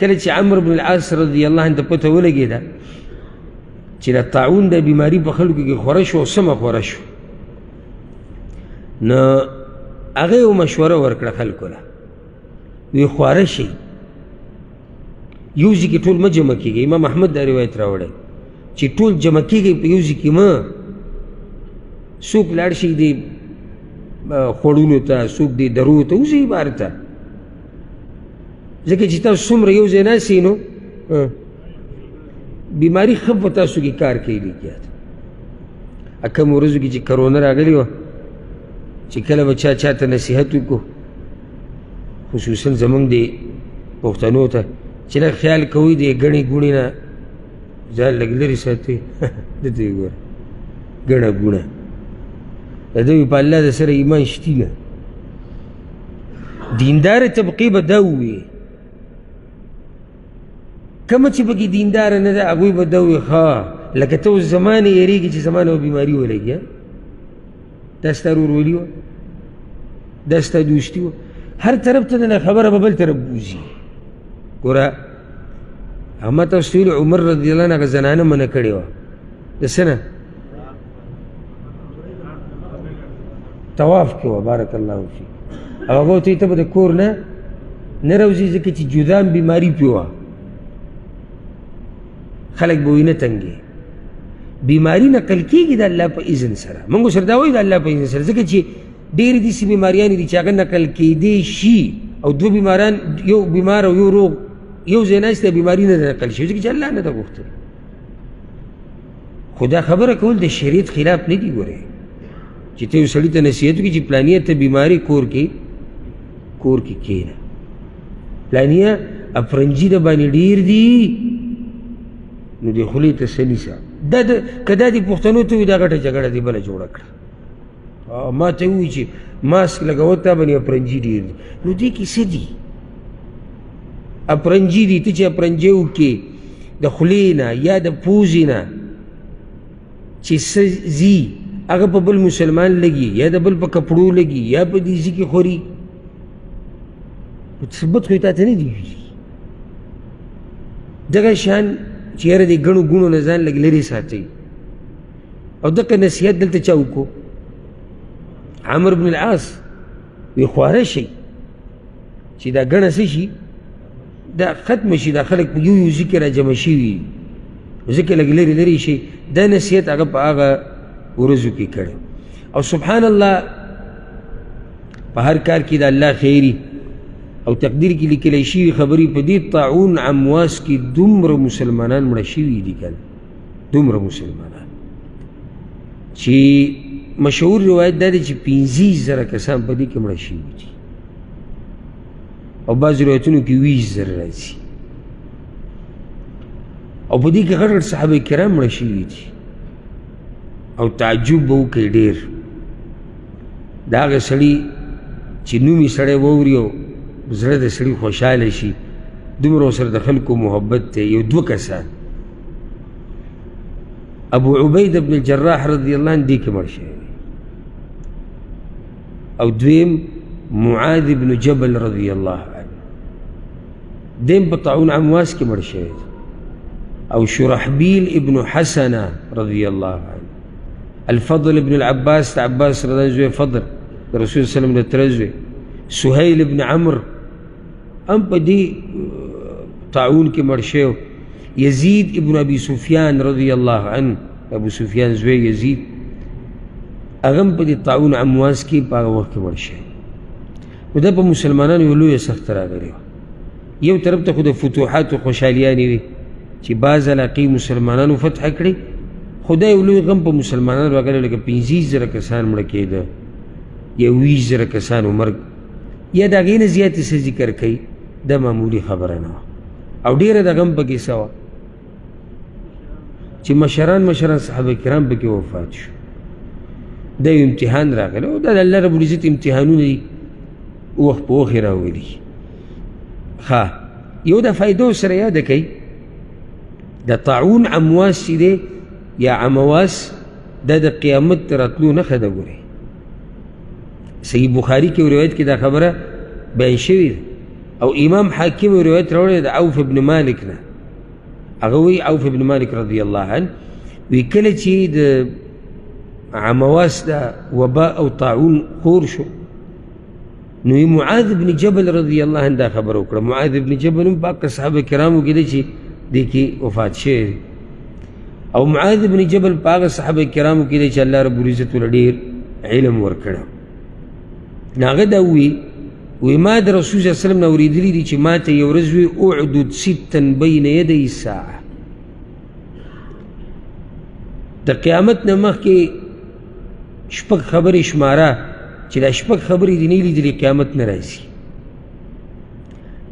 کله چې عمرو بن العاص رضی الله عنه ته پته ولګېده چې د طاعون د بیماري په خلکو کې خوره شو او سمه خوره شو، نو هغه یو مشوره ورکړه خلکو له، وی خواره شي یو ځای کې ټول مه جمع کېږئ. امام احمد دا روایت راوړی چې ټول جمع کېږئ په یو ځای کې مه، څوک لاړ شي دې خوړونو ته، څوک دې درو ته، وځئ بار ته، ځکه چې تاسو څومره یو ځای ناستئ نو بیماري ښه په تاسو کې کار کوي. لګیا کم ورځو کې چې کرونا راغلې وه چې کله به چا ته نصیحت وکړو، خصوصا زمونږ د پښتنو ته چې لږ خیال کوئ د ګڼې ګوڼې نه ځان لږ لرې ساتئ. دته یې ګوره ګڼه ګوڼه د دوی په الله د سره ایمان شتي نه. دینداره طبقې به دا ووایي، کومه چې پکې دینداره نه ده هغوی به دا ووایي ښه لکه ته اوس زما نه یېرېږي چې زما نه به بیماري ولګي، دا ستا ورورولي وه، دا ستا دوستي وه، هر طرف ته نه خبره به بل طرف بوځي. ګوره هغه ما تاسو ته ویلي عمر رضی الله عنه هغه زنانه منع کړې وه د څه نه؟ طواف کې وه. بارک الله فیک. او هغه ورته وایي ته به د کور نه راوځې ځکه چې جذام بیماري پرې وه، خلک به وایي نه تنګې. بیماري نقل کېږي د الله په اذن سره، موږ سره دا وایو د الله په اذن سره، ځکه چې ډېرې داسې بیماریانې دي چې هغه نقل کېدی شي او دوه بیماران یو بیمار او یو روغ یو ځای ناست دی، بیماري نه ده نقل شوې ځکه چې الله نه ده غوښتل. خو دا خبره کول د شریعت خلاف نه دي. ګورې چې ته یو سړي ته نصیحت وکړي چې پلانیه ته بیماري کور کې کښېنه، پلانیه افرنجي د باندې ډېر دي نو د خولې ته څه نیسه. که دا د پښتنو ته وي دا غټه جګړه دې بله جوړه کړه. ما ته ووایي چې ماسک لګوه تا باندې افرنجي ډېر دي، نو دې کې څه دي؟ افرنجي دي، ته چې افرنجي وکړې د خولې نه یا د پوزې نه چې څه ځي هغه په بل مسلمان لګي یا د بل په کپړو لګي یا په دې ځي کې خوري، ثبت خو یې تا ته نه دي ویلي. دغه شان چې یاره د ګڼو ګوڼو نه ځان لږ لرې ساتئ. او دغه نصیحت دلته چا وکړو؟ عمرو بن العاص وی خواره شي چې دا ګڼه څه شي دا ختمه شي، دا خلک په یو یو ځای کې را جمع شوي ځکه لږ لرې لرې شي. دا نصیحت هغه په هغه ورځو کې کړی. او سبحان الله په هر کار کې د الله خیري او تقدیر کې لیکلی شوي خبرې په دې طاعون امواس کې دومره مسلمانان مړه شوي دي کنه، دومره مسلمانان چې مشهور روایت دا دی چې 15,000 کسان په دې کې مړه شوي دي او بعض روایتونو کې 20,000 راځي. او په دې کې غټ غټ صحابه کرام مړه شوي دي او تعجب به وکړي ډېر د هغه سړي چې نوم یې سړی واوري او زړه د سړي خوشحاله شي، دومره ورسره د خلکو محبت دی. یو 2 کسان ابو عبیده بن الجراح رضی الله عنه دې کې مړ شوی او دویم معاذ بن جبل رضی الله عنه دیم په طاعون امواس کې مړ شوی او شرحبیل ابن حسنه رضی الله عنه، الفضل ابن العباس عباس رضی الله عنه فضل رسول صلی الله علیه وسلم د ترزوی، سهیل ابن عمرو هم په دې طاعون کې مړ شوی، یزید ابن ابي سفیان رضی الله عنه ابو سفیان زوی یزید هغه هم په دې طاعون امواس کې په هغه وخت کې مړ شوی. نو دا په مسلمانانو یو لویه سخته راغلې وه. یو طرف ته خو د فتوحاتو خوشحالیانې وي چې بعض علاقې مسلمانانو فتح کړي، خو دا یو لوی غم په مسلمانانو راغلی لکه 15,000 کسان مړه کېده یا 20,000 کسانو مرګ یا د هغې نه زیاتې څه ذکر کوي، دا معمولي خبره نه وه. او ډېره د غم پکې څه وه چې مشران صحابه کرام پکې وفات شو. دا یو امتحان راغلی او دا د الله رب العزت امتحانونه دي وخت په وخت یې راولي. ښه یو د فایدو سره یاده کوي د طاعون امواس چې دی یا عمواس دا د قیامت تر راتلو نښه ده. ګورئ صحیح بخاري کې روایت کې دا خبره بیان شوې ده او امام حاکم روایت راوړی د عوف ابن مالک نه. هغه وی عوف ابن مالک رضی الله عنه وی کله چې د عمواس د وبا او طاعون خور شو نو معاذ بن جبل رضی الله عنه دا خبر وکړه. معاذ بن جبل هم پاک صحابه کرامو کې دی چې دی کې وفات شوی دی، او معاذ بن جبل پاک صحابه کرامو کې دی چې الله رب العزت ول ډېر علم ورکړه. هغه دا وی ما د رسول صلی الله علیه وسلم نه اورېدلي دي چې ما ته یو ورځ وی اعدد ستا بین یدی الساعه، د قیامت نه مخکې شپږ خبرې شماره چې دا شپږ خبرې دي نه لیدلې قیامت نه راځي.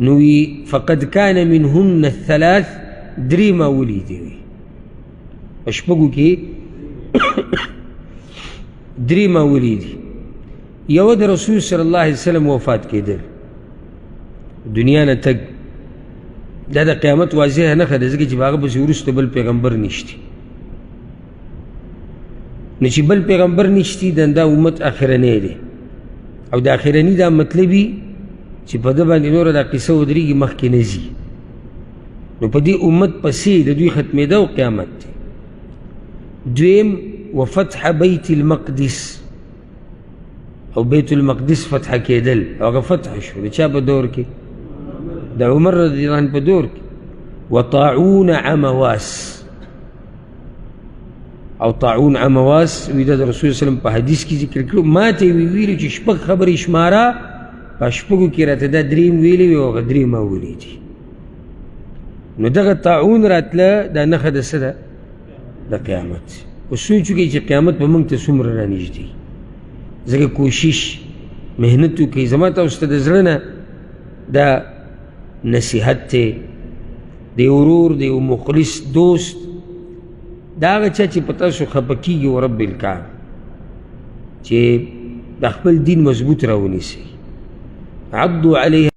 نو وی فقد کان منهن الثلاث، درې ما ولیدې وي په شپږو کې درې ما ولیدې. یو د رسول صلی الله علیه وسلم وفات کېدل، دنیا نه تګ، دا د قیامت واضحه نښه ده ځکه چې په هغه پسې وروسته بل پیغمبر نشتی. نو چې بل پیغمبر نشتی دا امت اخرنی دی، او د اخرني دا مطلبي چې په ده باندې نوره دا قصه ودرېږي مخکې نه ځي. نو په دې امت پسې د دوی ختمېده او قیامت دی. دویم وفتح بیت المقدس، او بیت المقدس فتح کېدل، هغه فتح شو د چا په دور کې؟ د عمر رضی الله عنه په دور کې. وطاعون عمواس، او طاعون عمواس وی د رسول صلی الله علیه وسلم په حدیث کې ذکر کړو. ما ته وی ویلي چې شپږ خبرې شماره، په شپږو کې راته دا درېم ویلي وي او هغه درې ما ولیدي. نو دغه طاعون راتله دا نښه د څه ده؟ د قیامت. اوس سوچ وکړئ چې قیامت به موږ ته څومره رانږدې. ځکه کوشش محنت وکړئ. زما تاسو ته د زړه نه دا نصیحت دی، د یو ورور، د یو مخلص دوست، دا هغه چا چې په تاسو خفه کېږي ورب الکعبه چې د خپل دین مضبوط راونیسئ. عضو علیها